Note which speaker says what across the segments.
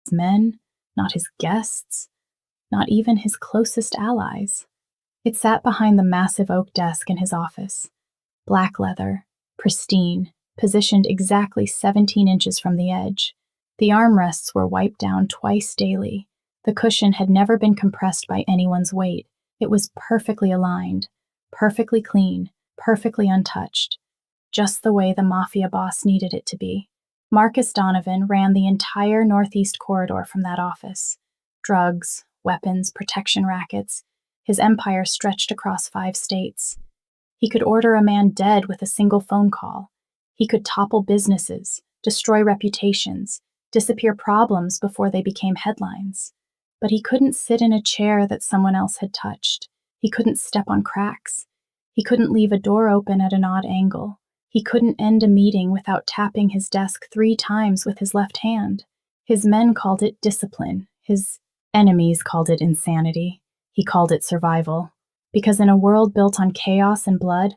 Speaker 1: his men, not his guests, not even his closest allies. It sat behind the massive oak desk in his office. Black leather, pristine, positioned exactly 17 inches from the edge. The armrests were wiped down twice daily. The cushion had never been compressed by anyone's weight. It was perfectly aligned, perfectly clean, perfectly untouched, just the way the Mafia boss needed it to be. Marcus Donovan ran the entire northeast corridor from that office. Drugs, weapons, protection rackets. His empire stretched across 5 states. He could order a man dead with a single phone call. He could topple businesses, destroy reputations, disappear problems before they became headlines. But he couldn't sit in a chair that someone else had touched. He couldn't step on cracks. He couldn't leave a door open at an odd angle. He couldn't end a meeting without tapping his desk 3 times with his left hand. His men called it discipline. His enemies called it insanity. He called it survival. Because in a world built on chaos and blood,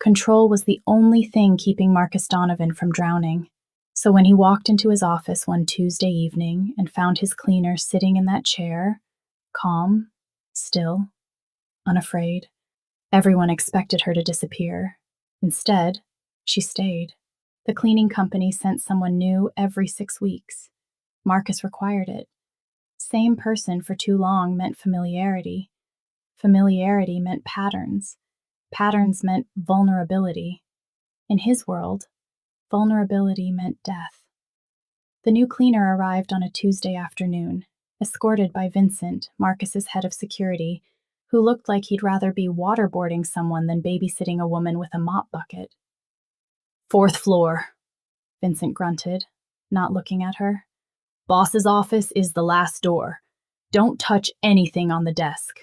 Speaker 1: control was the only thing keeping Marcus Donovan from drowning. So when he walked into his office one Tuesday evening and found his cleaner sitting in that chair, calm, still, unafraid, everyone expected her to disappear. Instead, she stayed. The cleaning company sent someone new every 6 weeks. Marcus required it. Same person for too long meant familiarity. Familiarity meant patterns. Patterns meant vulnerability. In his world, vulnerability meant death. The new cleaner arrived on a Tuesday afternoon, escorted by Vincent, Marcus's head of security, who looked like he'd rather be waterboarding someone than babysitting a woman with a mop bucket. "4th floor," Vincent grunted, not looking at her. "Boss's office is the last door. Don't touch anything on the desk.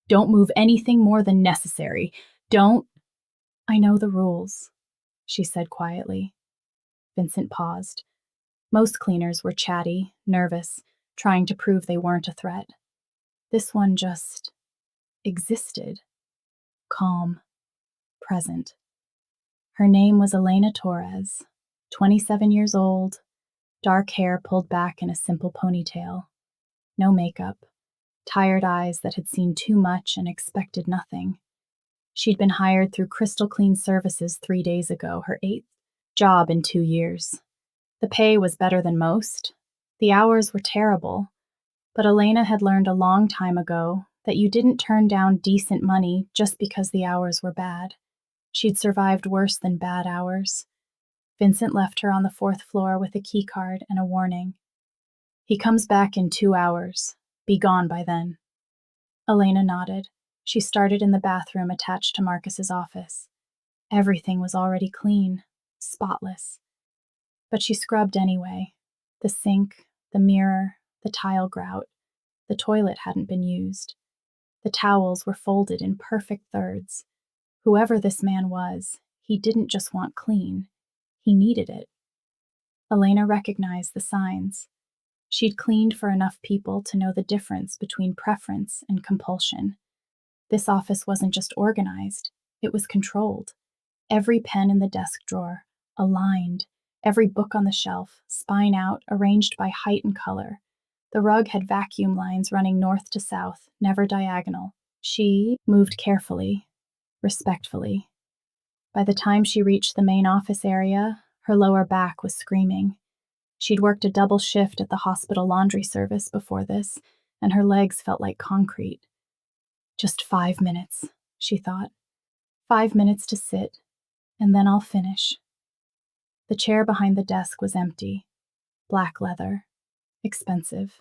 Speaker 1: Don't move anything more than necessary. Don't—" "I know the rules," she said quietly. Vincent paused. Most cleaners were chatty, nervous, trying to prove they weren't a threat. This one just existed. Calm. Present. Her name was Elena Torres, 27 years old, dark hair pulled back in a simple ponytail. No makeup. Tired eyes that had seen too much and expected nothing. She'd been hired through Crystal Clean Services 3 days ago, her 8th job in 2 years. The pay was better than most. The hours were terrible. But Elena had learned a long time ago that you didn't turn down decent money just because the hours were bad. She'd survived worse than bad hours. Vincent left her on the 4th floor with a keycard and a warning. "He comes back in 2 hours. Be gone by then." Elena nodded. She started in the bathroom attached to Marcus's office. Everything was already clean, spotless. But she scrubbed anyway. The sink, the mirror, the tile grout. The toilet hadn't been used. The towels were folded in perfect thirds. Whoever this man was, he didn't just want clean. He needed it. Elena recognized the signs. She'd cleaned for enough people to know the difference between preference and compulsion. This office wasn't just organized, it was controlled. Every pen in the desk drawer, aligned. Every book on the shelf, spine out, arranged by height and color. The rug had vacuum lines running north to south, never diagonal. She moved carefully, respectfully. By the time she reached the main office area, her lower back was screaming. She'd worked a double shift at the hospital laundry service before this, and her legs felt like concrete. Just 5 minutes, she thought. 5 minutes to sit, and then I'll finish. The chair behind the desk was empty. Black leather. Expensive.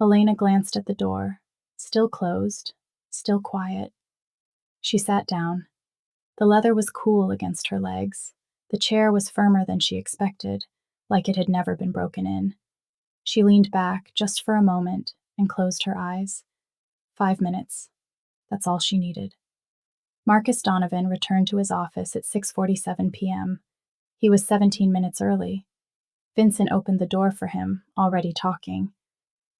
Speaker 1: Elena glanced at the door. Still closed. Still quiet. She sat down. The leather was cool against her legs. The chair was firmer than she expected, like it had never been broken in. She leaned back just for a moment and closed her eyes. 5 minutes. That's all she needed. Marcus Donovan returned to his office at 6:47 p.m. He was 17 minutes early. Vincent opened the door for him, already talking.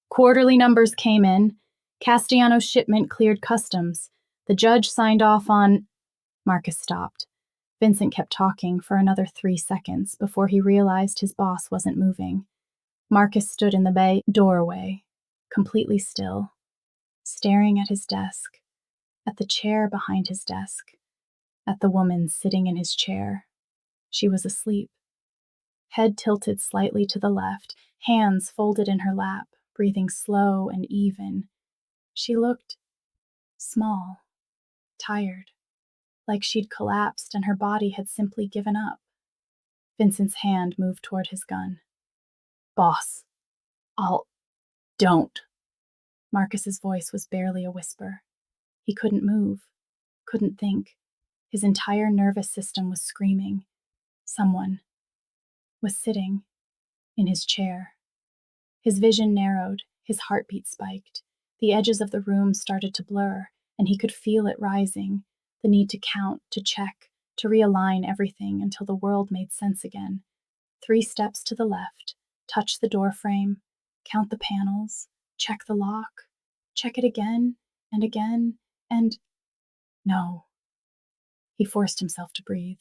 Speaker 1: "Quarterly numbers came in. Castellano's shipment cleared customs. The judge signed off on—" Marcus stopped. Vincent kept talking for another 3 seconds before he realized his boss wasn't moving. Marcus stood in the doorway, completely still, staring at his desk, at the chair behind his desk, at the woman sitting in his chair. She was asleep. Head tilted slightly to the left, hands folded in her lap, breathing slow and even. She looked small, tired, like she'd collapsed and her body had simply given up. Vincent's hand moved toward his gun. Boss, don't. Marcus's voice was barely a whisper. He couldn't move, couldn't think. His entire nervous system was screaming. Someone was sitting in his chair. His vision narrowed, his heartbeat spiked. The edges of the room started to blur, and he could feel it rising, the need to count, to check, to realign everything until the world made sense again. 3 steps to the left, touch the door frame, count the panels, check the lock, check it again, and no. He forced himself to breathe.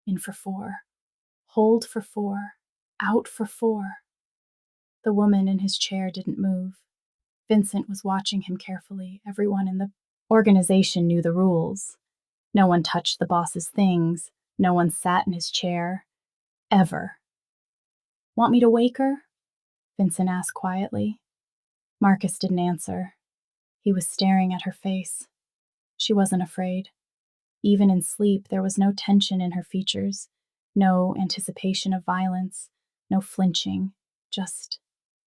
Speaker 1: In for 4. Hold for 4. Out for 4. The woman in his chair didn't move. Vincent was watching him carefully. Everyone in the organization knew the rules. No one touched the boss's things. No one sat in his chair. Ever. Want me to wake her? Vincent asked quietly. Marcus didn't answer. He was staring at her face. She wasn't afraid. Even in sleep, there was no tension in her features, no anticipation of violence, no flinching, just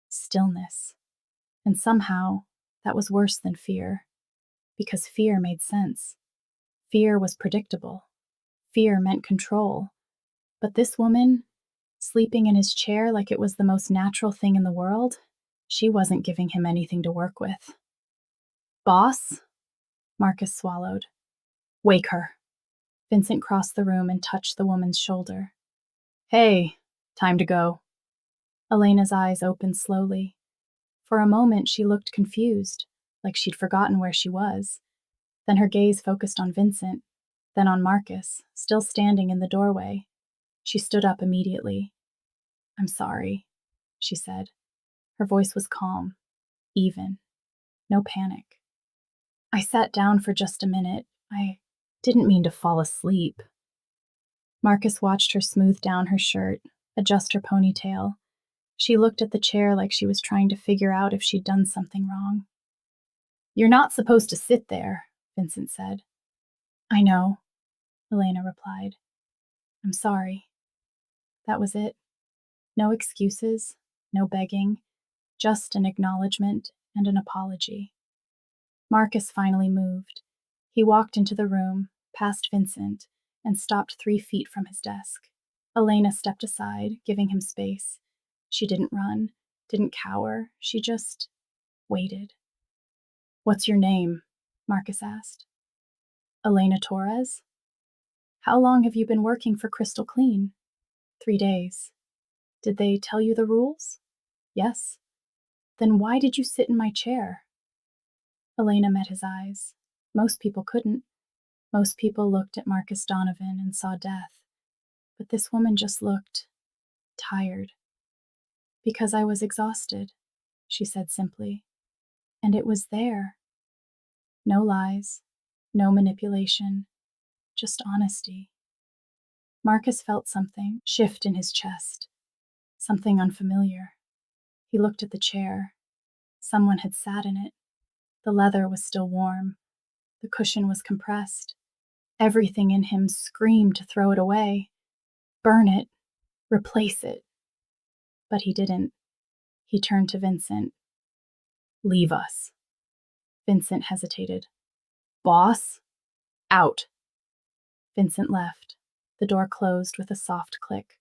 Speaker 1: stillness. And somehow, that was worse than fear, because fear made sense. Fear was predictable. Fear meant control. But this woman, sleeping in his chair like it was the most natural thing in the world, she wasn't giving him anything to work with. Boss? Marcus swallowed. Wake her. Vincent crossed the room and touched the woman's shoulder. Hey, time to go. Elena's eyes opened slowly. For a moment, she looked confused, like she'd forgotten where she was. Then her gaze focused on Vincent, then on Marcus, still standing in the doorway. She stood up immediately. I'm sorry, she said. Her voice was calm, even. No panic. I sat down for just a minute. I didn't mean to fall asleep. Marcus watched her smooth down her shirt, adjust her ponytail. She looked at the chair like she was trying to figure out if she'd done something wrong. You're not supposed to sit there, Vincent said. I know, Elena replied. I'm sorry. That was it. No excuses, no begging, just an acknowledgement and an apology. Marcus finally moved. He walked into the room, past Vincent, and stopped 3 feet from his desk. Elena stepped aside, giving him space. She didn't run, didn't cower, she just waited. What's your name? Marcus asked. Elena Torres. How long have you been working for Crystal Clean? 3 days. Did they tell you the rules? Yes. Then why did you sit in my chair? Elena met his eyes. Most people couldn't. Most people looked at Marcus Donovan and saw death. But this woman just looked tired. Because I was exhausted, she said simply. And it was there. No lies, no manipulation, just honesty. Marcus felt something shift in his chest, something unfamiliar. He looked at the chair. Someone had sat in it. The leather was still warm. The cushion was compressed. Everything in him screamed to throw it away, burn it, replace it. But he didn't. He turned to Vincent. Leave us. Vincent hesitated. Boss? Out. Vincent left. The door closed with a soft click.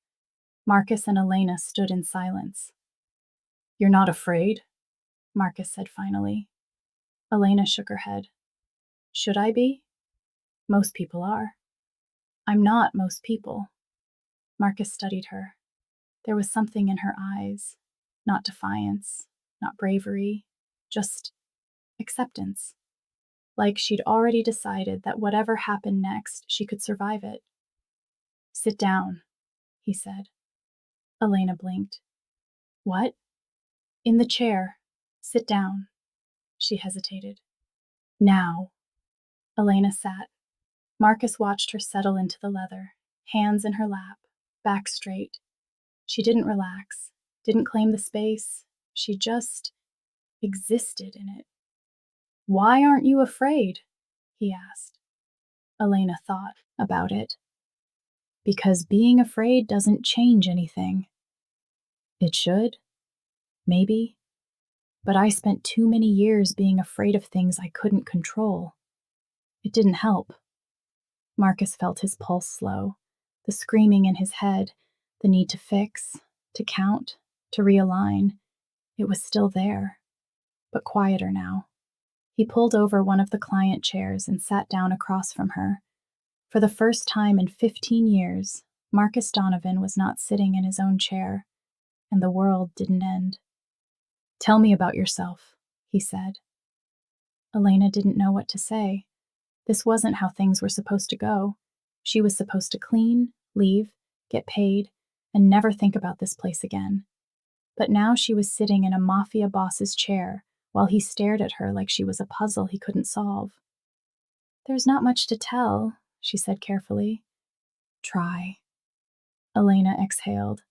Speaker 1: Marcus and Elena stood in silence. You're not afraid? Marcus said finally. Elena shook her head. Should I be? Most people are. I'm not most people. Marcus studied her. There was something in her eyes, not defiance, not bravery, just acceptance. Like she'd already decided that whatever happened next, she could survive it. Sit down, he said. Elena blinked. What? In the chair. Sit down. She hesitated. Now. Elena sat. Marcus watched her settle into the leather, hands in her lap, back straight. She didn't relax, didn't claim the space. She just existed in it. Why aren't you afraid? He asked. Elena thought about it. Because being afraid doesn't change anything. It should. Maybe. But I spent too many years being afraid of things I couldn't control. It didn't help. Marcus felt his pulse slow, the screaming in his head, the need to fix, to count, to realign. It was still there, but quieter now. He pulled over one of the client chairs and sat down across from her. For the first time in 15 years, Marcus Donovan was not sitting in his own chair, and the world didn't end. Tell me about yourself, he said. Elena didn't know what to say. This wasn't how things were supposed to go. She was supposed to clean, leave, get paid, and never think about this place again. But now she was sitting in a Mafia boss's chair while he stared at her like she was a puzzle he couldn't solve. There's not much to tell, she said carefully. Try. Elena exhaled.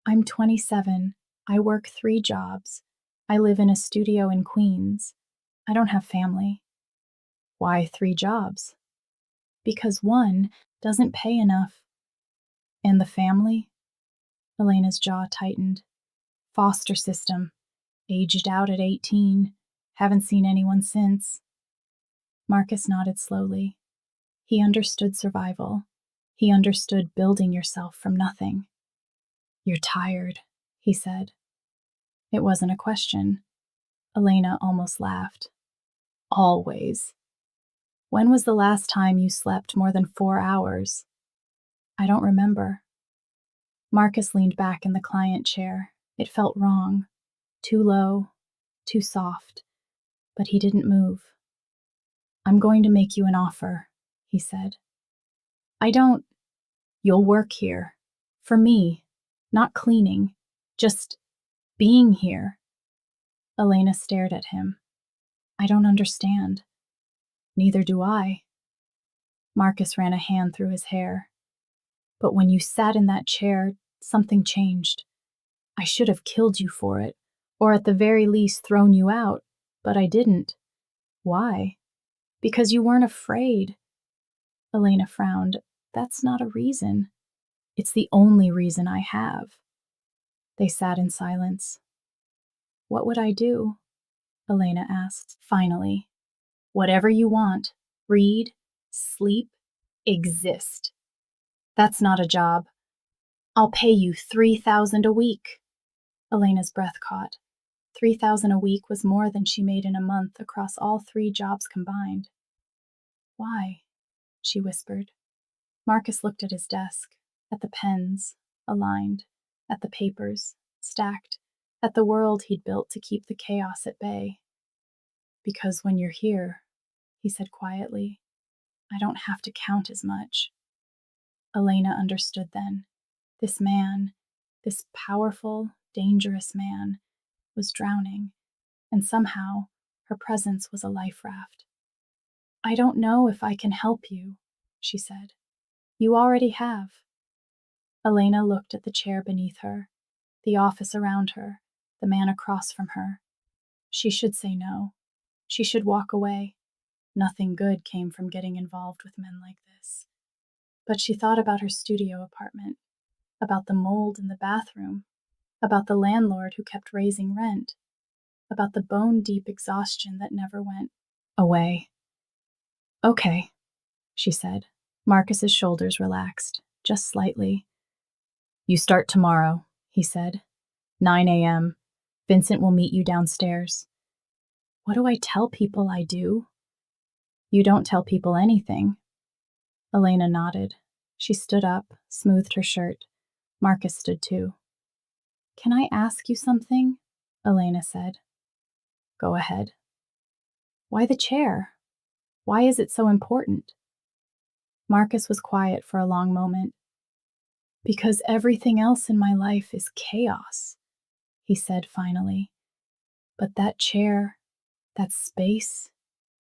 Speaker 1: I'm 27. I work 3 jobs. I live in a studio in Queens. I don't have family. Why 3 jobs? Because 1 doesn't pay enough. And the family? Elena's jaw tightened. Foster system. Aged out at 18. Haven't seen anyone since. Marcus nodded slowly. He understood survival. He understood building yourself from nothing. You're tired, he said. It wasn't a question. Elena almost laughed. Always. When was the last time you slept more than 4 hours? I don't remember. Marcus leaned back in the client chair. It felt wrong. Too low, too soft. But he didn't move. I'm going to make you an offer, he said. You'll work here. For me. Not cleaning. Just being here. Elena stared at him. I don't understand. Neither do I. Marcus ran a hand through his hair. But when you sat in that chair, something changed. I should have killed you for it, or at the very least thrown you out, but I didn't. Why? Because you weren't afraid. Elena frowned. That's not a reason. It's the only reason I have. They sat in silence. What would I do? Elena asked, finally. Whatever you want. Read, sleep, exist. That's not a job. I'll pay you $3,000 a week. Elena's breath caught. $3,000 a week was more than she made in a month across all 3 jobs combined. Why? She whispered. Marcus looked at his desk, at the pens, aligned, at the papers, stacked, at the world he'd built to keep the chaos at bay. Because when you're here, he said quietly, I don't have to count as much. Elena understood then. This man, this powerful, dangerous man, was drowning, and somehow her presence was a life raft. I don't know if I can help you, she said. You already have. Elena looked at the chair beneath her, the office around her, the man across from her. She should say no. She should walk away. Nothing good came from getting involved with men like this. But she thought about her studio apartment, about the mold in the bathroom, about the landlord who kept raising rent, about the bone-deep exhaustion that never went away. Okay, she said. Marcus's shoulders relaxed, just slightly. You start tomorrow, he said. 9 a.m. Vincent will meet you downstairs. What do I tell people I do? You don't tell people anything. Elena nodded. She stood up, smoothed her shirt. Marcus stood too. Can I ask you something? Elena said. Go ahead. Why the chair? Why is it so important? Marcus was quiet for a long moment. Because everything else in my life is chaos, he said finally. But that chair, that space,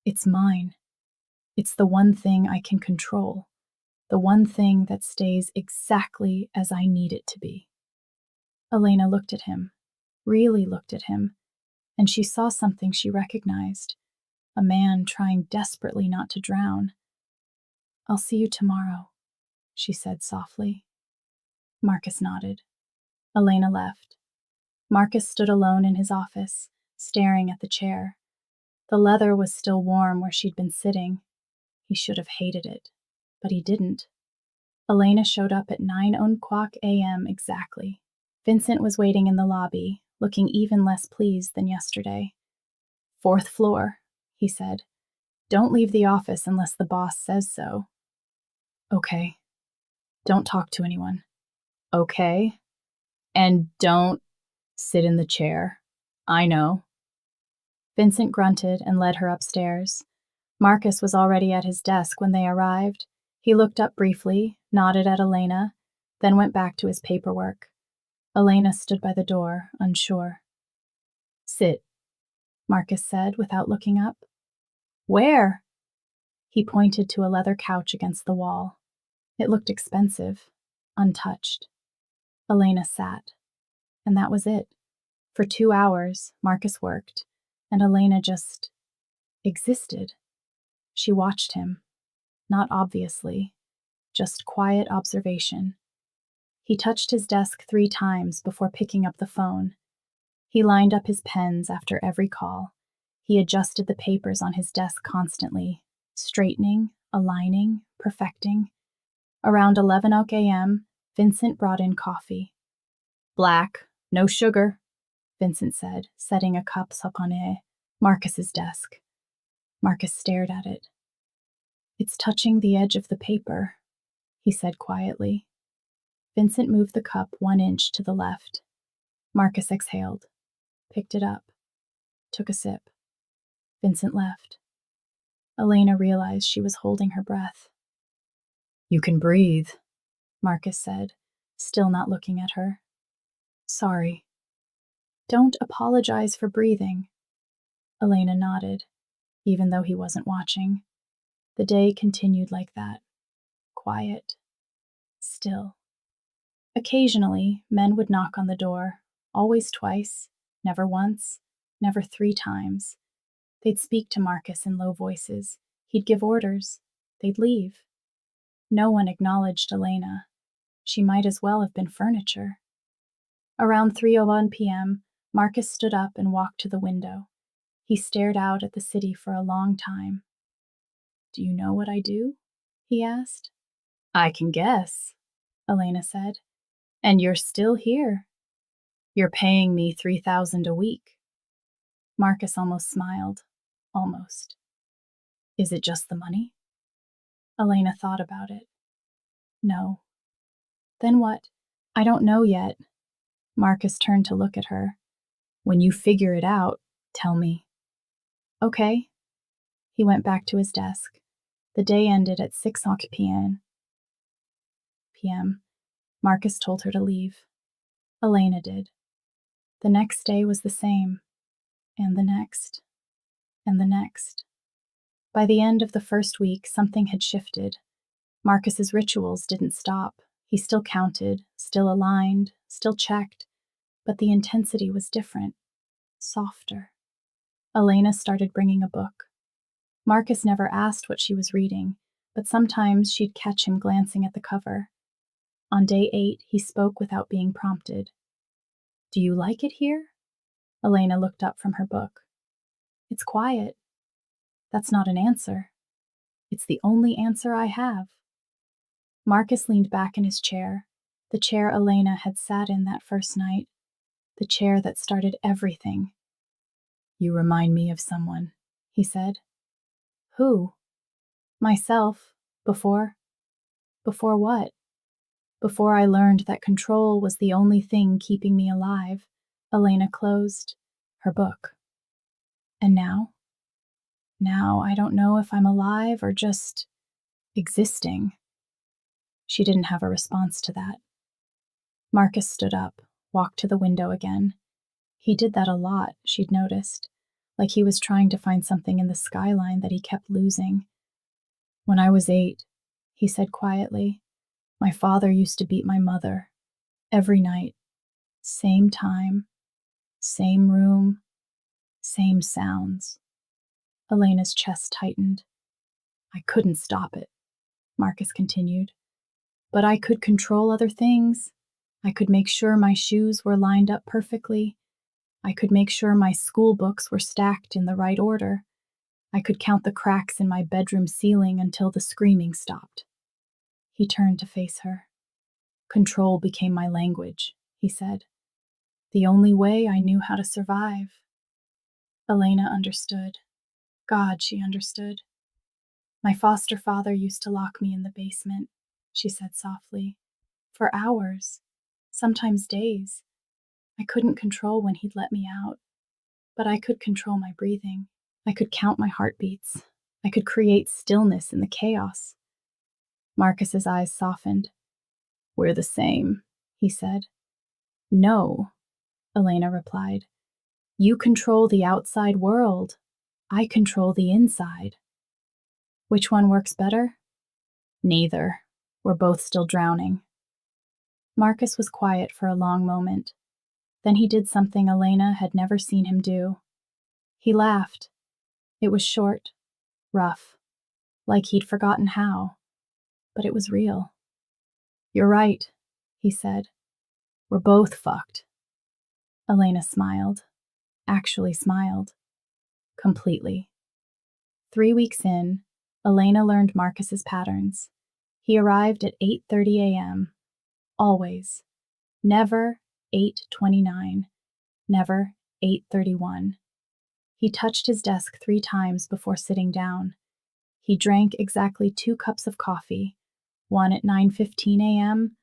Speaker 1: it's mine. It's the one thing I can control, the one thing that stays exactly as I need it to be. Elena looked at him, really looked at him, and she saw something she recognized, a man trying desperately not to drown. "I'll see you tomorrow," she said softly. Marcus nodded. Elena left. Marcus stood alone in his office, staring at the chair. The leather was still warm where she'd been sitting. He should have hated it, but he didn't. Elena showed up at 9:00 a.m. exactly. Vincent was waiting in the lobby, looking even less pleased than yesterday. "Fourth floor," he said. "Don't leave the office unless the boss says so." "Okay. Don't talk to anyone." "Okay. And don't sit in the chair." "I know." Vincent grunted and led her upstairs. Marcus was already at his desk when they arrived. He looked up briefly, nodded at Elena, then went back to his paperwork. Elena stood by the door, unsure. "Sit," Marcus said without looking up. "Where?" He pointed to a leather couch against the wall. It looked expensive, untouched. Elena sat, and that was it. For 2 hours, Marcus worked, and Elena just existed. She watched him, not obviously, just quiet observation. He touched his desk 3 times before picking up the phone. He lined up his pens after every call. He adjusted the papers on his desk constantly, straightening, aligning, perfecting. Around 11:00 a.m., Vincent brought in coffee. "Black, no sugar," Vincent said, setting a cup sauponé, Marcus's desk. Marcus stared at it. "It's touching the edge of the paper," he said quietly. Vincent moved the cup 1 inch to the left. Marcus exhaled, picked it up, took a sip. Vincent left. Elena realized she was holding her breath. "You can breathe," Marcus said, still not looking at her. "Sorry." "Don't apologize for breathing." Elena nodded, even though he wasn't watching. The day continued like that, quiet, still. Occasionally, men would knock on the door, always twice, never once, never 3 times. They'd speak to Marcus in low voices. He'd give orders. They'd leave. No one acknowledged Elena. She might as well have been furniture. Around 3:01 p.m., Marcus stood up and walked to the window. He stared out at the city for a long time. "Do you know what I do?" he asked. "I can guess," Elena said. "And you're still here. You're paying me $3,000 a week." Marcus almost smiled. Almost. "Is it just the money?" Elena thought about it. "No." "Then what?" "I don't know yet." Marcus turned to look at her. "When you figure it out, tell me." "Okay." He went back to his desk. The day ended at 6:00 p.m. Marcus told her to leave. Elena did. The next day was the same, and the next, and the next. By the end of the first week, something had shifted. Marcus's rituals didn't stop. He still counted, still aligned, still checked, but the intensity was different, softer. Elena started bringing a book. Marcus never asked what she was reading, but sometimes she'd catch him glancing at the cover. On day 8, he spoke without being prompted. "Do you like it here?" Elena looked up from her book. "It's quiet." "That's not an answer." "It's the only answer I have." Marcus leaned back in his chair, the chair Elena had sat in that first night, the chair that started everything. "You remind me of someone," he said. "Who?" "Myself. Before." "Before what?" "Before I learned that control was the only thing keeping me alive." Elena closed her book. "And now?" "Now I don't know if I'm alive or just existing." She didn't have a response to that. Marcus stood up, walked to the window again. He did that a lot, she'd noticed, like he was trying to find something in the skyline that he kept losing. When I was 8, he said quietly, my father used to beat my mother. Every night. Same time. Same room. Same sounds. Elena's chest tightened. I couldn't stop it, Marcus continued. But I could control other things. I could make sure my shoes were lined up perfectly. I could make sure my school books were stacked in the right order. I could count the cracks in my bedroom ceiling until the screaming stopped. He turned to face her. Control became my language, he said. The only way I knew how to survive. Elena understood. God, she understood. My foster father used to lock me in the basement, she said softly. For hours, sometimes days. I couldn't control when he'd let me out, but I could control my breathing. I could count my heartbeats. I could create stillness in the chaos. Marcus's eyes softened. We're the same, he said. No, Elena replied. You control the outside world. I control the inside. Which one works better? Neither. We're both still drowning. Marcus was quiet for a long moment. Then he did something Elena had never seen him do. He laughed. It was short, rough, like he'd forgotten how, but it was real. You're right, he said. We're both fucked. Elena smiled. Actually smiled. Completely. 3 weeks in, Elena learned Marcus's patterns. He arrived at 8:30 a.m. Always. Never 8:29. Never 8:31. He touched his desk 3 times before sitting down. He drank exactly 2 cups of coffee, one at 9:15 a.m.,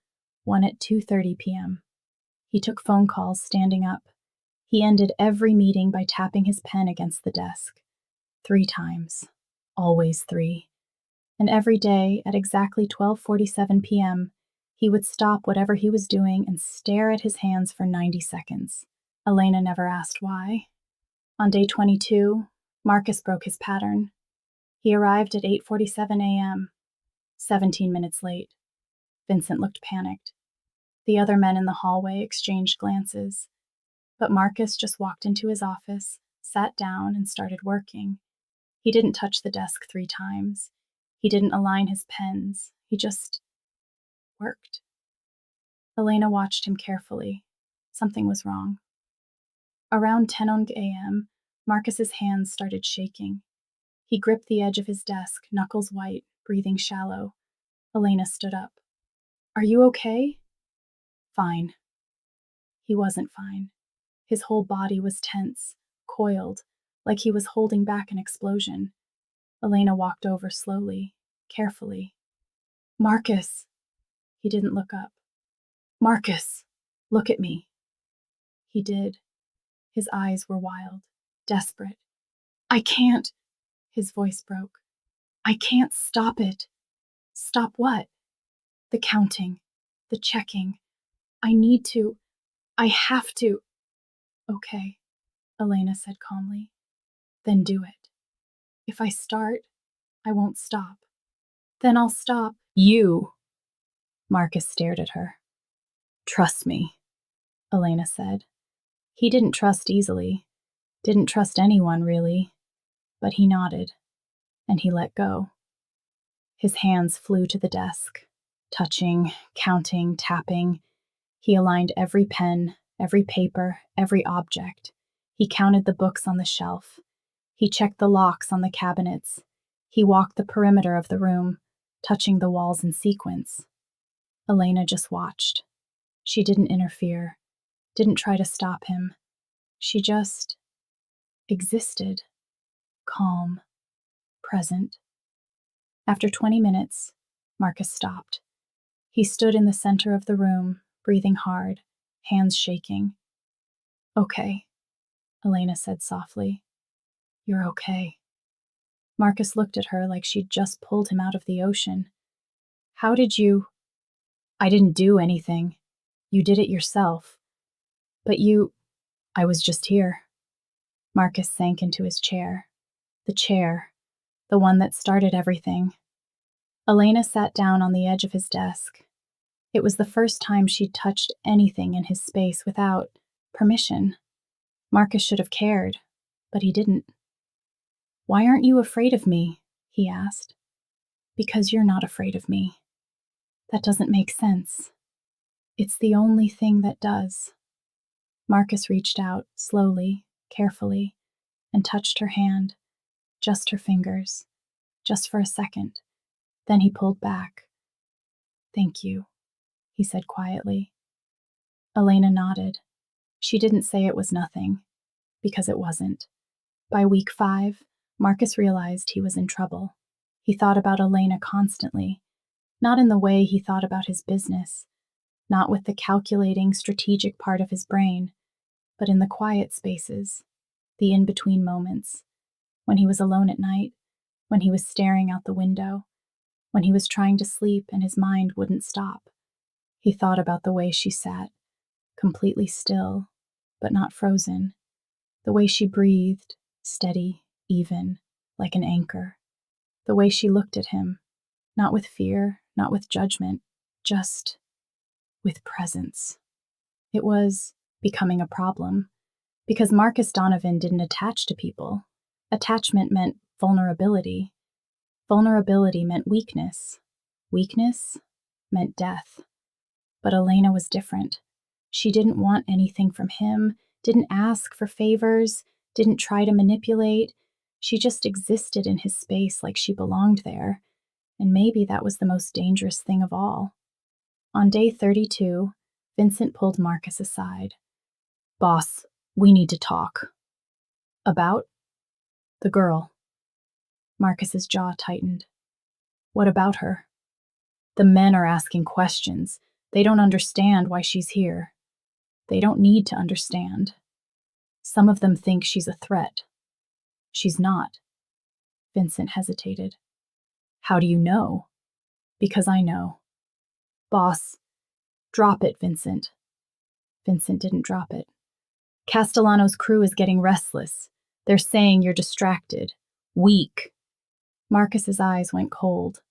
Speaker 1: one at 2:30 p.m. He took phone calls standing up. He ended every meeting by tapping his pen against the desk. 3 times. Always 3. And every day at exactly 12:47 p.m., he would stop whatever he was doing and stare at his hands for 90 seconds. Elena never asked why. On day 22, Marcus broke his pattern. He arrived at 8:47 a.m., 17 minutes late. Vincent looked panicked. The other men in the hallway exchanged glances. But Marcus just walked into his office, sat down, and started working. He didn't touch the desk 3 times. He didn't align his pens. He just worked. Elena watched him carefully. Something was wrong. Around 10 a.m., Marcus's hands started shaking. He gripped the edge of his desk, knuckles white, breathing shallow. Elena stood up. Are you okay? Fine. He wasn't fine. His whole body was tense, coiled, like he was holding back an explosion. Elena walked over slowly, carefully. Marcus! He didn't look up. Marcus! Look at me. He did. His eyes were wild, desperate. I can't! His voice broke. I can't stop it. Stop what? The counting. The checking. I need to. I have to. Okay, Elena said calmly. Then do it. If I start, I won't stop. Then I'll stop. You! Marcus stared at her. Trust me, Elena said. He didn't trust easily. Didn't trust anyone, really. But he nodded, and he let go. His hands flew to the desk, touching, counting, tapping. He aligned every pen, every paper, every object. He counted the books on the shelf. He checked the locks on the cabinets. He walked the perimeter of the room, touching the walls in sequence. Elena just watched. She didn't interfere, didn't try to stop him. She just existed, calm, present. After 20 minutes, Marcus stopped. He stood in the center of the room, breathing hard, hands shaking. Okay, Elena said softly. You're okay. Marcus looked at her like she'd just pulled him out of the ocean. How did you? I didn't do anything. You did it yourself. But you I was just here. Marcus sank into his chair. The chair. The one that started everything. Elena sat down on the edge of his desk. It was the first time she'd touched anything in his space without permission. Marcus should have cared, but he didn't. Why aren't you afraid of me? He asked. Because you're not afraid of me. That doesn't make sense. It's the only thing that does. Marcus reached out, slowly, carefully, and touched her hand, just her fingers, just for a second. Then he pulled back. Thank you, he said quietly. Elena nodded. She didn't say it was nothing, because it wasn't. By week 5, Marcus realized he was in trouble. He thought about Elena constantly, not in the way he thought about his business, not with the calculating, strategic part of his brain, but in the quiet spaces, the in-between moments, when he was alone at night, when he was staring out the window, when he was trying to sleep and his mind wouldn't stop. He thought about the way she sat, completely still, but not frozen, the way she breathed, steady, even, like an anchor, the way she looked at him, not with fear, not with judgment, just with presence. It was becoming a problem, because Marcus Donovan didn't attach to people. Attachment meant vulnerability. Vulnerability meant weakness. Weakness meant death. But Elena was different. She didn't want anything from him, didn't ask for favors, didn't try to manipulate. She just existed in his space like she belonged there, and maybe that was the most dangerous thing of all. On day 32, Vincent pulled Marcus aside. Boss, we need to talk. About? The girl. Marcus's jaw tightened. What about her? The men are asking questions. They don't understand why she's here. They don't need to understand. Some of them think she's a threat. She's not. Vincent hesitated. How do you know? Because I know. Boss, drop it, Vincent. Vincent didn't drop it. Castellano's crew is getting restless. They're saying you're distracted. Weak. Marcus's eyes went cold.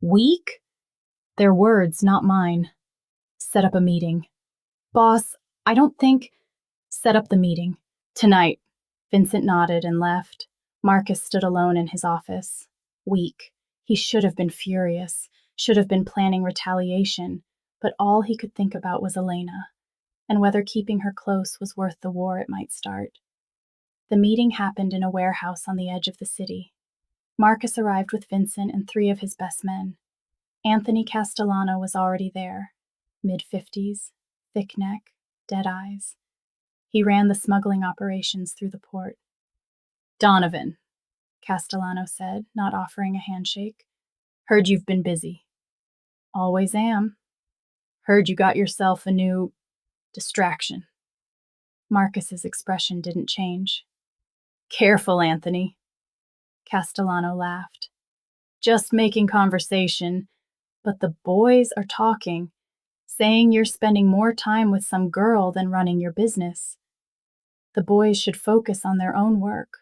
Speaker 1: Weak? Their words, not mine. Set up a meeting. Boss, I don't think... Set up the meeting. Tonight. Vincent nodded and left. Marcus stood alone in his office. Weak. He should have been furious, should have been planning retaliation, but all he could think about was Elena, and whether keeping her close was worth the war it might start. The meeting happened in a warehouse on the edge of the city. Marcus arrived with Vincent and 3 of his best men. Anthony Castellano was already there, mid-50s, thick neck, dead eyes. He ran the smuggling operations through the port. Donovan, Castellano said, not offering a handshake. Heard you've been busy. Always am. Heard you got yourself a new distraction. Marcus's expression didn't change. Careful, Anthony. Castellano laughed. Just making conversation, but the boys are talking, saying you're spending more time with some girl than running your business. The boys should focus on their own work.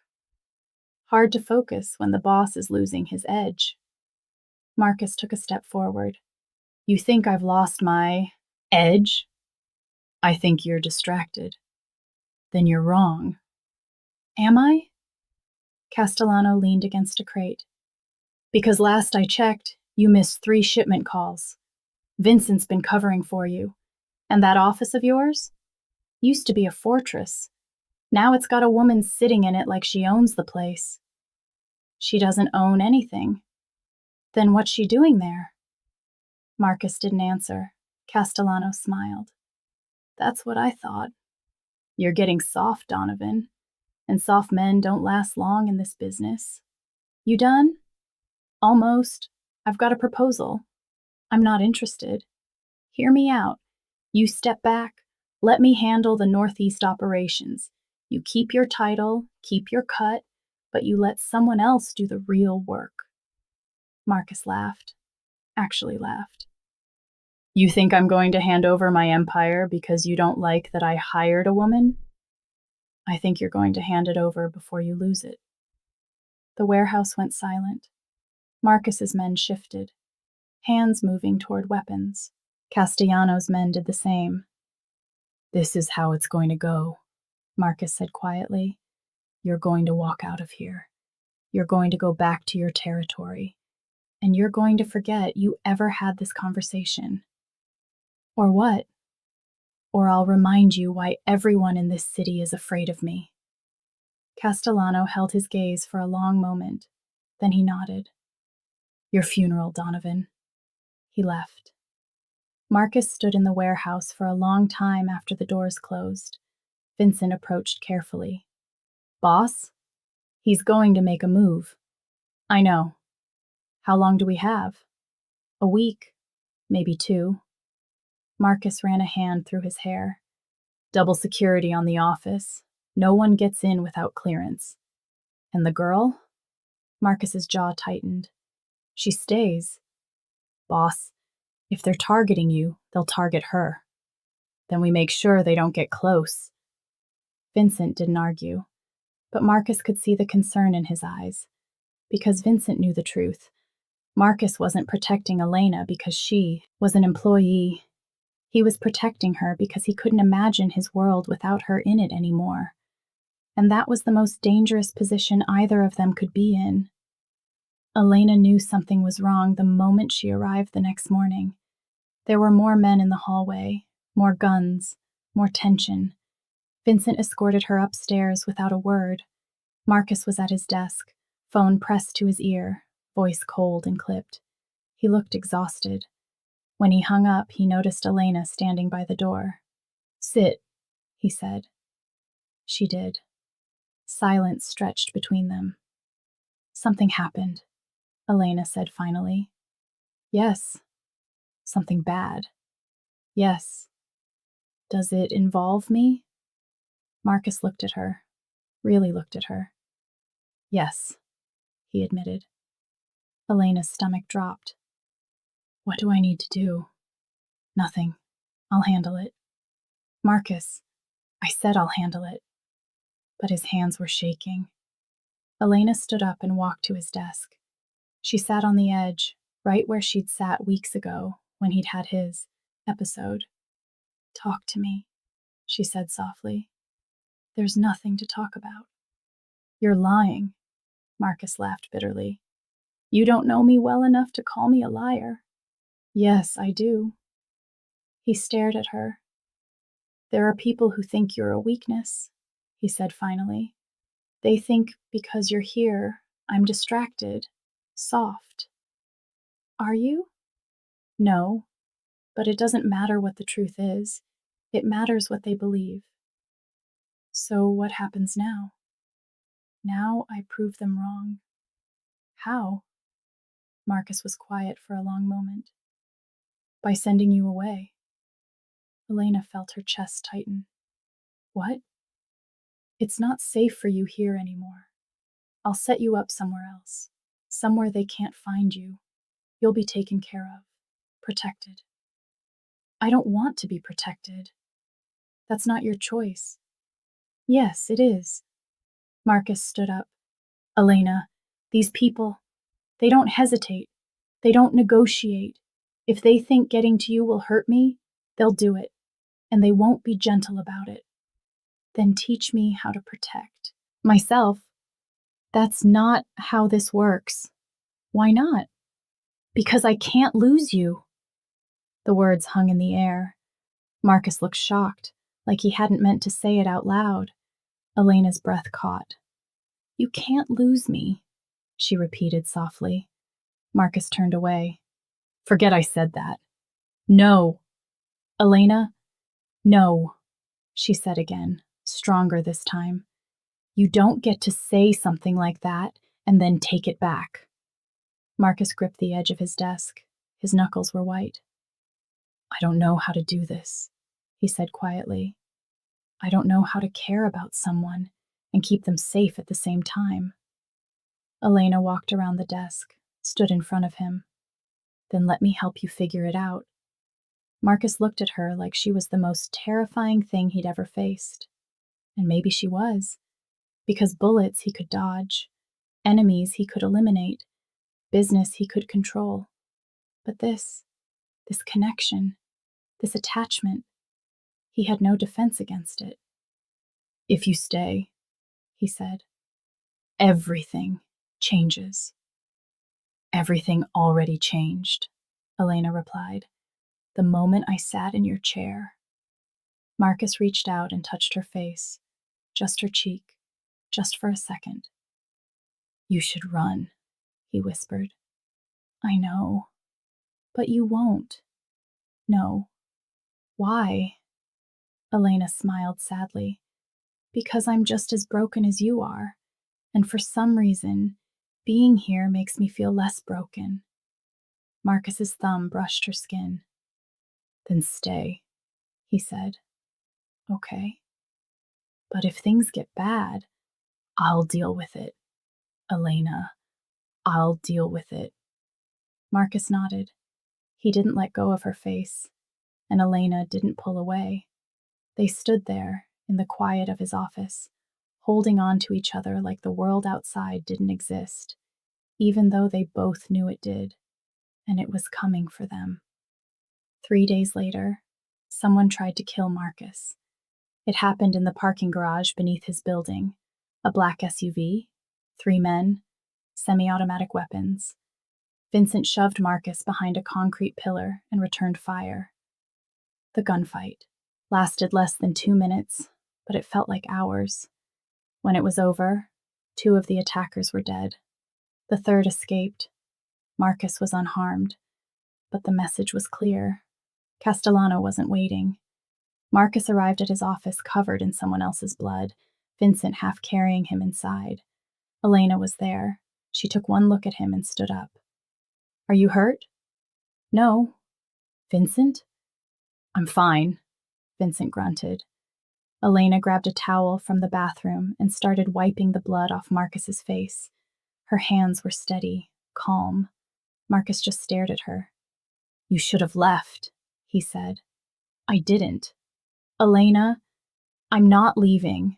Speaker 1: Hard to focus when the boss is losing his edge. Marcus took a step forward. You think I've lost my edge? I think you're distracted. Then you're wrong. Am I? Castellano leaned against a crate. Because last I checked, you missed 3 shipment calls. Vincent's been covering for you. And that office of yours? Used to be a fortress. Now it's got a woman sitting in it like she owns the place. She doesn't own anything. Then what's she doing there? Marcus didn't answer. Castellano smiled. That's what I thought. You're getting soft, Donovan. And soft men don't last long in this business. You done? Almost. I've got a proposal. I'm not interested. Hear me out. You step back. Let me handle the Northeast operations. You keep your title, keep your cut, but you let someone else do the real work. Marcus laughed. Actually laughed. You think I'm going to hand over my empire because you don't like that I hired a woman? I think you're going to hand it over before you lose it. The warehouse went silent. Marcus's men shifted, hands moving toward weapons. Castellano's men did the same. This is how it's going to go, Marcus said quietly. You're going to walk out of here. You're going to go back to your territory. And you're going to forget you ever had this conversation. Or what? Or I'll remind you why everyone in this city is afraid of me. Castellano held his gaze for a long moment. Then he nodded. Your funeral, Donovan. He left. Marcus stood in the warehouse for a long time after the doors closed. Vincent approached carefully. Boss? He's going to make a move. I know. How long do we have? A week, maybe 2. Marcus ran a hand through his hair. Double security on the office. No one gets in without clearance. And the girl? Marcus's jaw tightened. She stays. Boss, if they're targeting you, they'll target her. Then we make sure they don't get close. Vincent didn't argue, but Marcus could see the concern in his eyes. Because Vincent knew the truth. Marcus wasn't protecting Elena because she was an employee. He was protecting her because he couldn't imagine his world without her in it anymore. And that was the most dangerous position either of them could be in. Elena knew something was wrong the moment she arrived the next morning. There were more men in the hallway, more guns, more tension. Vincent escorted her upstairs without a word. Marcus was at his desk, phone pressed to his ear, voice cold and clipped. He looked exhausted. When he hung up, he noticed Elena standing by the door. Sit, he said. She did. Silence stretched between them. Something happened, Elena said finally. Yes. Something bad. Yes. Does it involve me? Marcus looked at her, really looked at her. Yes, he admitted. Elena's stomach dropped. What do I need to do? Nothing. I'll handle it. Marcus, I said I'll handle it. But his hands were shaking. Elena stood up and walked to his desk. She sat on the edge, right where she'd sat weeks ago when he'd had his episode. Talk to me, she said softly. There's nothing to talk about. You're lying, Marcus laughed bitterly. You don't know me well enough to call me a liar. Yes, I do. He stared at her. There are people who think you're a weakness, he said finally. They think because you're here, I'm distracted, soft. Are you? No, but it doesn't matter what the truth is. It matters what they believe. So what happens now? Now I prove them wrong. How? Marcus was quiet for a long moment. By sending you away. Elena felt her chest tighten. What? It's not safe for you here anymore. I'll set you up somewhere else. Somewhere they can't find you. You'll be taken care of. Protected. I don't want to be protected. That's not your choice. Yes, it is. Marcus stood up. Elena, these people, they don't hesitate. They don't negotiate. If they think getting to you will hurt me, they'll do it. And they won't be gentle about it. Then teach me how to protect myself. That's not how this works. Why not? Because I can't lose you. The words hung in the air. Marcus looked shocked, like he hadn't meant to say it out loud. Elena's breath caught. You can't lose me, she repeated softly. Marcus turned away. Forget I said that. No. Elena, no, she said again, stronger this time. You don't get to say something like that and then take it back. Marcus gripped the edge of his desk. His knuckles were white. I don't know how to do this, he said quietly. I don't know how to care about someone and keep them safe at the same time. Elena walked around the desk, stood in front of him. Then let me help you figure it out. Marcus looked at her like she was the most terrifying thing he'd ever faced. And maybe she was, because bullets he could dodge, enemies he could eliminate, business he could control. But this connection, this attachment, he had no defense against it. If you stay, he said, everything changes. Everything already changed, Elena replied, the moment I sat in your chair. Marcus reached out and touched her face, just her cheek, just for a second. You should run, he whispered. I know, but you won't. No. Why? Elena smiled sadly. Because I'm just as broken as you are, and for some reason, being here makes me feel less broken. Marcus's thumb brushed her skin. Then stay, he said. Okay. But if things get bad, I'll deal with it. Elena, I'll deal with it. Marcus nodded. He didn't let go of her face, and Elena didn't pull away. They stood there, in the quiet of his office, holding on to each other like the world outside didn't exist, even though they both knew it did, and it was coming for them. 3 days later, someone tried to kill Marcus. It happened in the parking garage beneath his building. A black SUV, 3 men, semi-automatic weapons. Vincent shoved Marcus behind a concrete pillar and returned fire. The gunfight lasted less than 2 minutes, but it felt like hours. When it was over, 2 of the attackers were dead. The third escaped. Marcus was unharmed, but the message was clear. Castellano wasn't waiting. Marcus arrived at his office covered in someone else's blood, Vincent half carrying him inside. Elena was there. She took one look at him and stood up. Are you hurt? No. Vincent? I'm fine, Vincent grunted. Elena grabbed a towel from the bathroom and started wiping the blood off Marcus's face. Her hands were steady, calm. Marcus just stared at her. You should have left, he said. I didn't. Elena, I'm not leaving.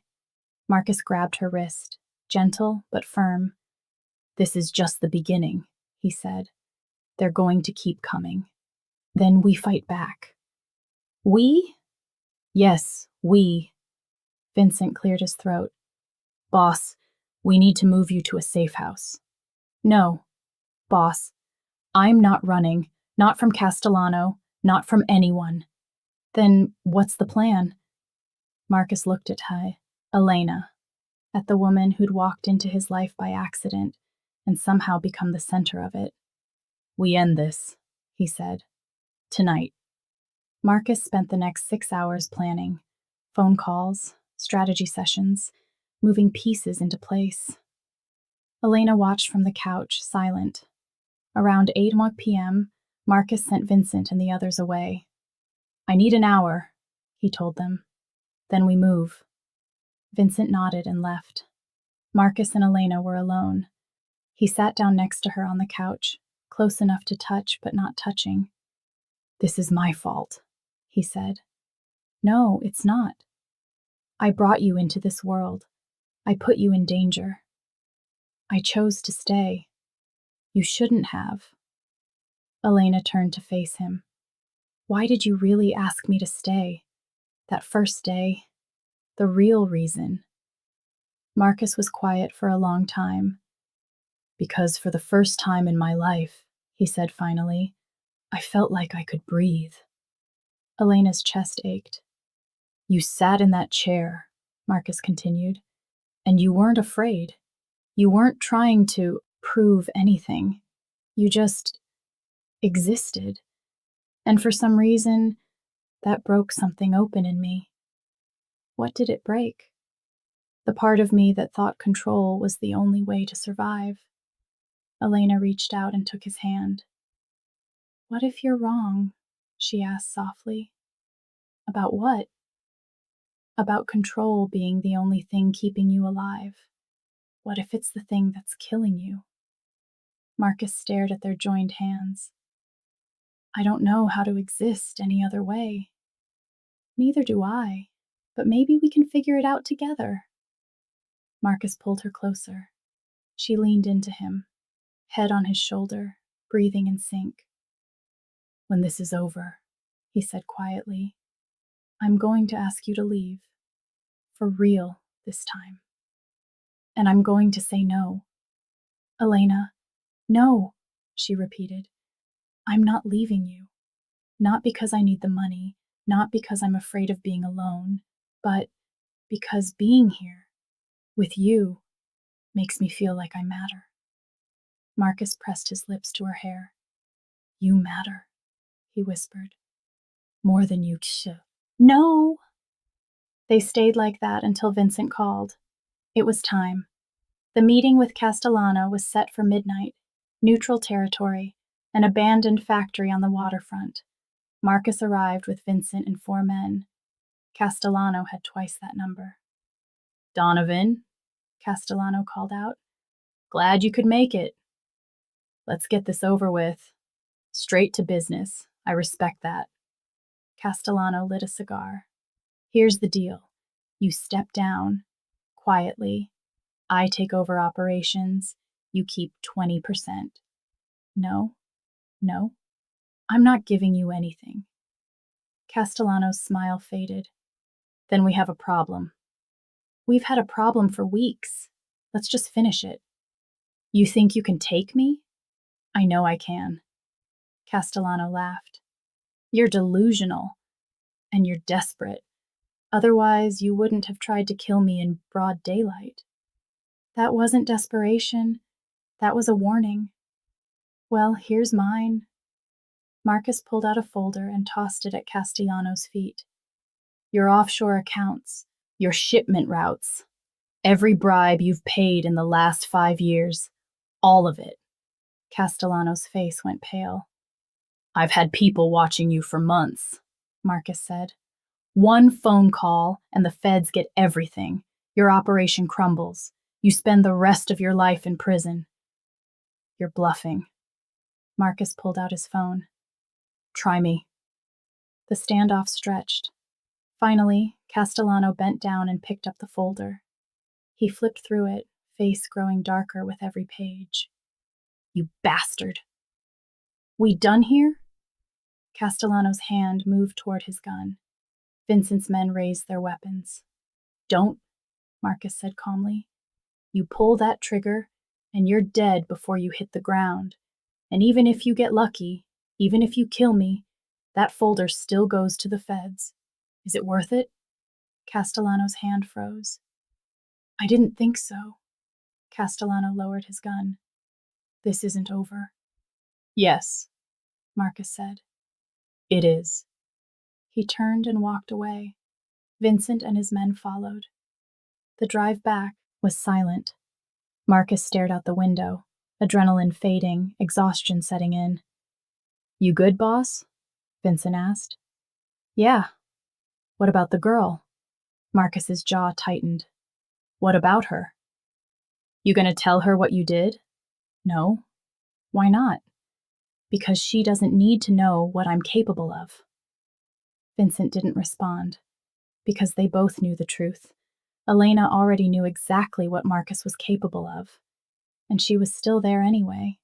Speaker 1: Marcus grabbed her wrist, gentle but firm. This is just the beginning, he said. They're going to keep coming. Then we fight back. We? Yes, we. Vincent cleared his throat. Boss, we need to move you to a safe house. No. Boss, I'm not running, not from Castellano, not from anyone. Then what's the plan? Marcus looked at Elena, at the woman who'd walked into his life by accident and somehow become the center of it. We end this, he said. Tonight. Marcus spent the next 6 hours planning. Phone calls, strategy sessions, moving pieces into place. Elena watched from the couch, silent. Around 8 p.m., Marcus sent Vincent and the others away. I need an hour, he told them. Then we move. Vincent nodded and left. Marcus and Elena were alone. He sat down next to her on the couch, close enough to touch but not touching. This is my fault, he said. No, it's not. I brought you into this world. I put you in danger. I chose to stay. You shouldn't have. Elena turned to face him. Why did you really ask me to stay? That first day, the real reason. Marcus was quiet for a long time. Because for the first time in my life, he said finally, I felt like I could breathe. Elena's chest ached. You sat in that chair, Marcus continued, and you weren't afraid. You weren't trying to prove anything. You just existed. And for some reason, that broke something open in me. What did it break? The part of me that thought control was the only way to survive. Elena reached out and took his hand. What if you're wrong? She asked softly. About what? About control being the only thing keeping you alive. What if it's the thing that's killing you? Marcus stared at their joined hands. I don't know how to exist any other way. Neither do I. but maybe we can figure it out together. Marcus pulled her closer. She leaned into him, head on his shoulder, breathing in sync. When this is over, he said quietly, I'm going to ask you to leave. For real this time. And I'm going to say no. Elena, no, she repeated. I'm not leaving you. Not because I need the money, not because I'm afraid of being alone, but because being here, with you, makes me feel like I matter. Marcus pressed his lips to her hair. You matter, he whispered. More than you should. No! They stayed like that until Vincent called. It was time. The meeting with Castellano was set for midnight, neutral territory, an abandoned factory on the waterfront. Marcus arrived with Vincent and 4 men. Castellano had twice that number. Donovan, Castellano called out. Glad you could make it. Let's get this over with. Straight to business. I respect that. Castellano lit a cigar. Here's the deal. You step down, quietly. I take over operations. You keep 20%. No, no. I'm not giving you anything. Castellano's smile faded. Then we have a problem. We've had a problem for weeks. Let's just finish it. You think you can take me? I know I can. Castellano laughed. You're delusional. And you're desperate. Otherwise, you wouldn't have tried to kill me in broad daylight. That wasn't desperation. That was a warning. Well, here's mine. Marcus pulled out a folder and tossed it at Castellano's feet. Your offshore accounts, your shipment routes, every bribe you've paid in the last 5 years, all of it. Castellano's face went pale. I've had people watching you for months, Marcus said. One phone call and the feds get everything. Your operation crumbles. You spend the rest of your life in prison. You're bluffing. Marcus pulled out his phone. Try me. The standoff stretched. Finally, Castellano bent down and picked up the folder. He flipped through it, face growing darker with every page. You bastard. We done here? Castellano's hand moved toward his gun. Vincent's men raised their weapons. Don't, Marcus said calmly. You pull that trigger, and you're dead before you hit the ground. And even if you get lucky, even if you kill me, that folder still goes to the feds. Is it worth it? Castellano's hand froze. I didn't think so. Castellano lowered his gun. This isn't over. Yes, Marcus said. It is. He turned and walked away. Vincent and his men followed. The drive back was silent. Marcus stared out the window, adrenaline fading, exhaustion setting in. You good, boss? Vincent asked. Yeah. What about the girl? Marcus's jaw tightened. What about her? You gonna tell her what you did? No. Why not? Because she doesn't need to know what I'm capable of. Vincent didn't respond, because they both knew the truth. Elena already knew exactly what Marcus was capable of, and she was still there anyway.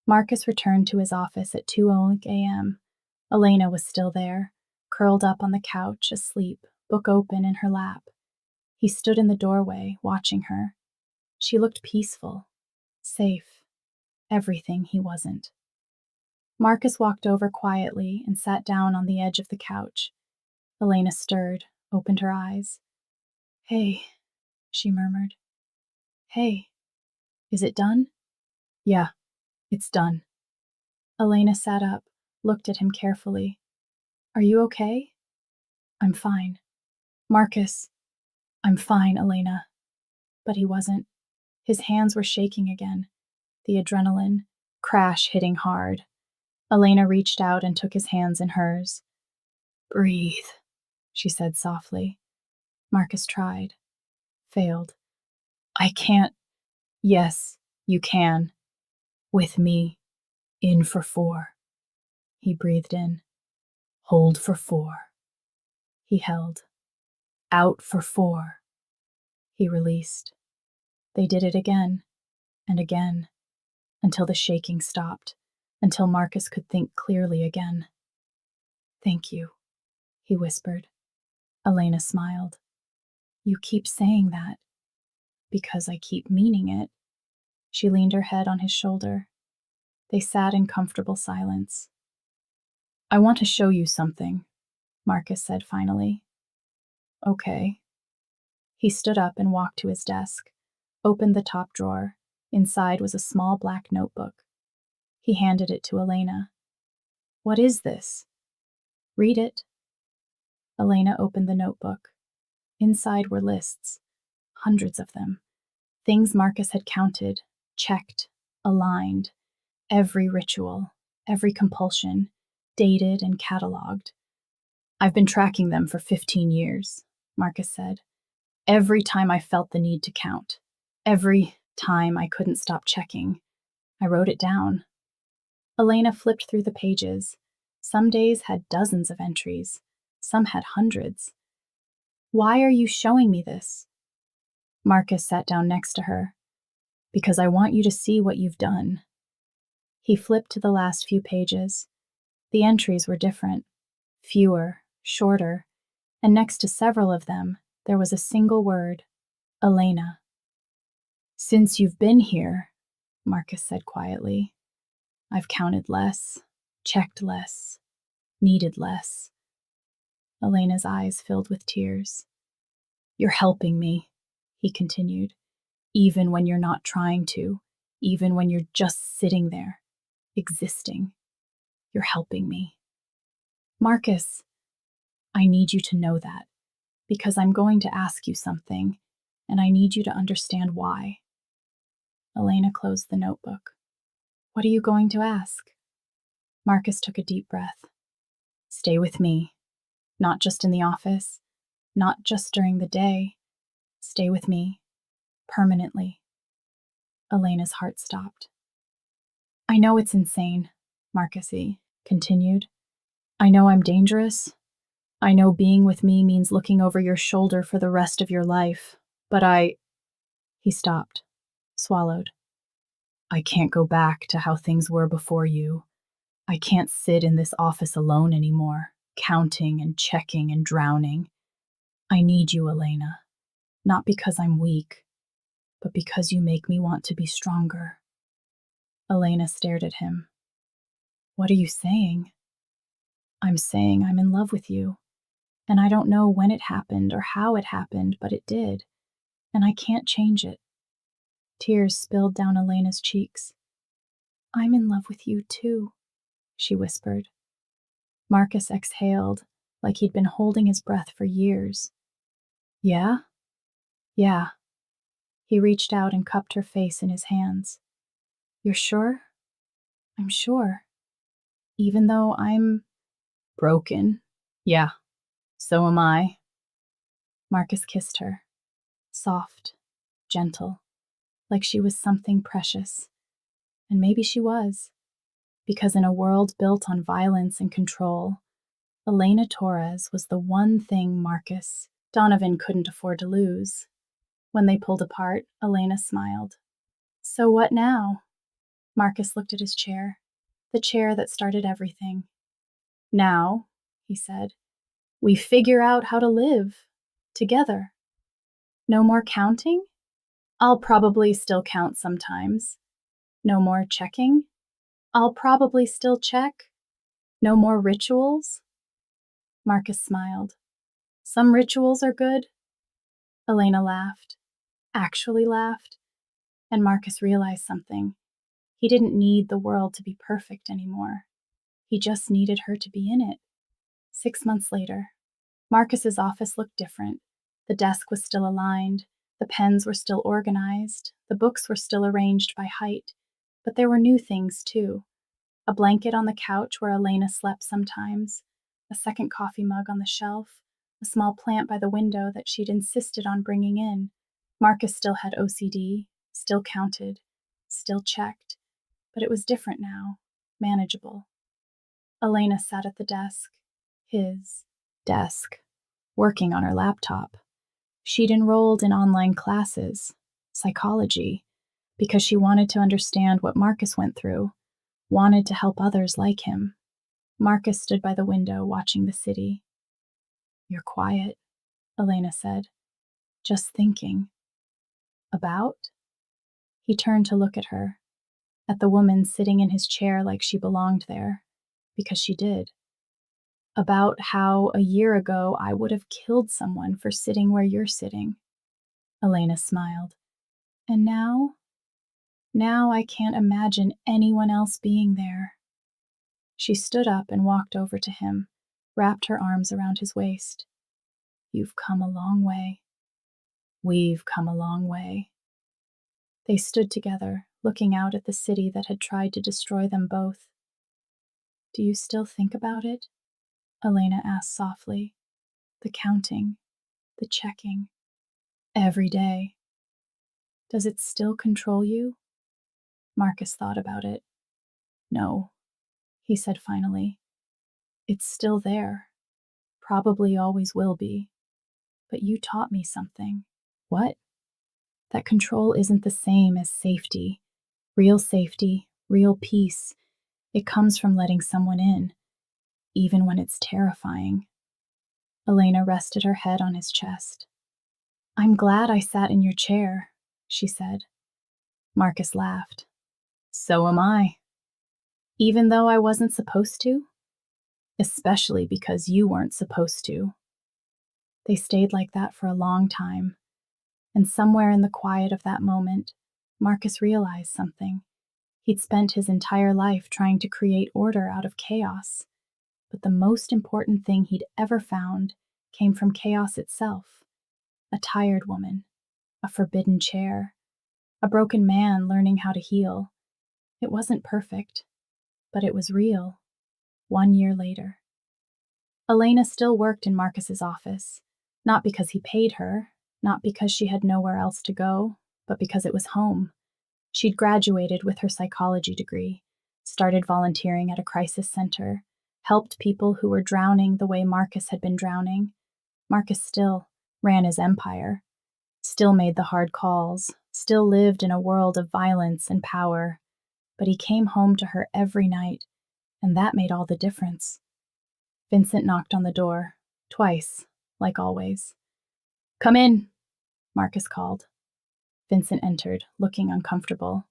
Speaker 1: Marcus returned to his office at 2:00 a.m. Elena was still there, curled up on the couch, asleep, book open in her lap. He stood in the doorway, watching her. She looked peaceful, safe, everything he wasn't. Marcus walked over quietly and sat down on the edge of the couch. Elena stirred, opened her eyes. Hey, she murmured. Hey, is it done? Yeah, it's done. Elena sat up, looked at him carefully. Are you okay? I'm fine. Marcus. I'm fine, Elena. But he wasn't. His hands were shaking again. The adrenaline, crash hitting hard. Elena reached out and took his hands in hers. Breathe, she said softly. Marcus tried. Failed. I can't. Yes, you can. With me. In for 4. He breathed in. Hold for 4. He held. Out for 4. He released. They did it again and again, until the shaking stopped, until Marcus could think clearly again. Thank you, he whispered. Elena smiled. You keep saying that. Because I keep meaning it. She leaned her head on his shoulder. They sat in comfortable silence. I want to show you something, Marcus said finally. Okay. He stood up and walked to his desk, opened the top drawer. Inside was a small black notebook. He handed it to Elena. What is this? Read it. Elena opened the notebook. Inside were lists, hundreds of them. Things Marcus had counted, checked, aligned. Every ritual, every compulsion, dated and cataloged. I've been tracking them for 15 years, Marcus said. Every time I felt the need to count. Every time I couldn't stop checking. I wrote it down. Elena flipped through the pages. Some days had dozens of entries. Some had hundreds. Why are you showing me this? Marcus sat down next to her. Because I want you to see what you've done. He flipped to the last few pages. The entries were different, fewer, shorter, and next to several of them, there was a single word, Elena. Since you've been here, Marcus said quietly, I've counted less, checked less, needed less. Elena's eyes filled with tears. You're helping me, he continued, even when you're not trying to, even when you're just sitting there, existing. You're helping me. Marcus, I need you to know that, because I'm going to ask you something, and I need you to understand why. Elena closed the notebook. What are you going to ask? Marcus took a deep breath. Stay with me. Not just in the office, not just during the day. Stay with me, permanently. Elena's heart stopped. I know it's insane, Marcus continued. I know I'm dangerous. I know being with me means looking over your shoulder for the rest of your life, but He stopped, swallowed. I can't go back to how things were before you. I can't sit in this office alone anymore, counting and checking and drowning. I need you, Elena, not because I'm weak, but because you make me want to be stronger. Elena stared at him. What are you saying? I'm saying I'm in love with you, and I don't know when it happened or how it happened, but it did, and I can't change it. Tears spilled down Elena's cheeks. I'm in love with you too, she whispered. Marcus exhaled, like he'd been holding his breath for years. Yeah? Yeah. He reached out and cupped her face in his hands. You're sure? I'm sure. Even though I'm broken. Yeah, so am I. Marcus kissed her, soft, gentle, like she was something precious. And maybe she was, because in a world built on violence and control, Elena Torres was the one thing Marcus Donovan couldn't afford to lose. When they pulled apart, Elena smiled. So what now? Marcus looked at his chair, the chair that started everything. Now, he said, we figure out how to live together. No more counting? I'll probably still count sometimes. No more checking? I'll probably still check. No more rituals? Marcus smiled. Some rituals are good. Elena laughed, actually laughed, and Marcus realized something. He didn't need the world to be perfect anymore. He just needed her to be in it. 6 months later, Marcus's office looked different. The desk was still aligned, the pens were still organized, the books were still arranged by height, but there were new things too. A blanket on the couch where Elena slept sometimes, a second coffee mug on the shelf, a small plant by the window that she'd insisted on bringing in. Marcus still had OCD, still counted, still checked, but it was different now, manageable. Elena sat at the desk, his desk, working on her laptop. She'd enrolled in online classes, psychology, because she wanted to understand what Marcus went through, wanted to help others like him. Marcus stood by the window watching the city. "You're quiet," Elena said. "Just thinking." "About?" He turned to look at her, at the woman sitting in his chair like she belonged there, because she did. "About how a year ago I would have killed someone for sitting where you're sitting." Elena smiled. "And now? Now I can't imagine anyone else being there." She stood up and walked over to him, wrapped her arms around his waist. "You've come a long way." "We've come a long way." They stood together, looking out at the city that had tried to destroy them both. "Do you still think about it?" Elena asked softly. "The counting, the checking, every day. Does it still control you?" Marcus thought about it. "No," he said finally. "It's still there. Probably always will be. But you taught me something." "What?" "That control isn't the same as safety. Safety, real peace. It comes from letting someone in, even when it's terrifying." Elena rested her head on his chest. "I'm glad I sat in your chair," she said. Marcus laughed. "So am I. Even though I wasn't supposed to? Especially because you weren't supposed to." They stayed like that for a long time, and somewhere in the quiet of that moment, Marcus realized something. He'd spent his entire life trying to create order out of chaos, but the most important thing he'd ever found came from chaos itself. A tired woman, a forbidden chair, a broken man learning how to heal. It wasn't perfect, but it was real. 1 year later. Elena still worked in Marcus's office, not because he paid her, not because she had nowhere else to go, but because it was home. She'd graduated with her psychology degree, started volunteering at a crisis center, helped people who were drowning the way Marcus had been drowning. Marcus still ran his empire, still made the hard calls, still lived in a world of violence and power, but he came home to her every night, and that made all the difference. Vincent knocked on the door, twice, like always. "Come in," Marcus called. Vincent entered, looking uncomfortable.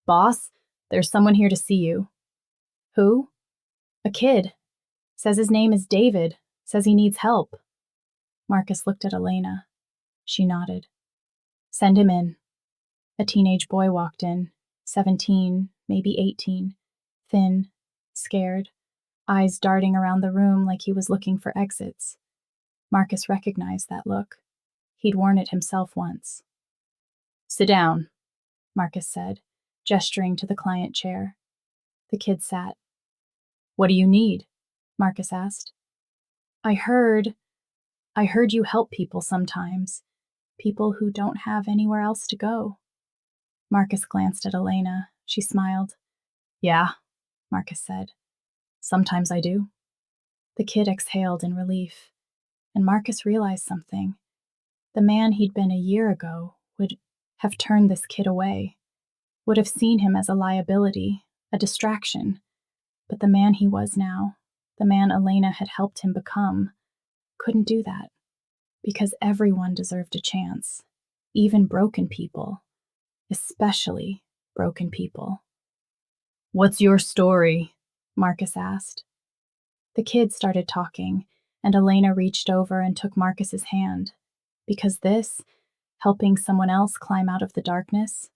Speaker 1: "Boss, there's someone here to see you." "Who?" "A kid. Says his name is David. Says he needs help." Marcus looked at Elena. She nodded. "Send him in." A teenage boy walked in, 17, maybe 18, thin, scared, eyes darting around the room like he was looking for exits. Marcus recognized that look. He'd worn it himself once. "Sit down," Marcus said, gesturing to the client chair. The kid sat. "What do you need?" Marcus asked. I heard you help people sometimes. People who don't have anywhere else to go." Marcus glanced at Elena. She smiled. "Yeah," Marcus said. "Sometimes I do." The kid exhaled in relief, and Marcus realized something. The man he'd been a year ago would have turned this kid away, would have seen him as a liability, a distraction. But the man he was now, the man Elena had helped him become, couldn't do that, because everyone deserved a chance, even broken people, especially broken people. "What's your story?" Marcus asked. The kid started talking, and Elena reached over and took Marcus's hand, because this, helping someone else climb out of the darkness,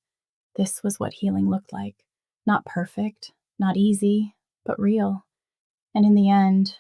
Speaker 1: this was what healing looked like. Not perfect, not easy, but real. And in the end,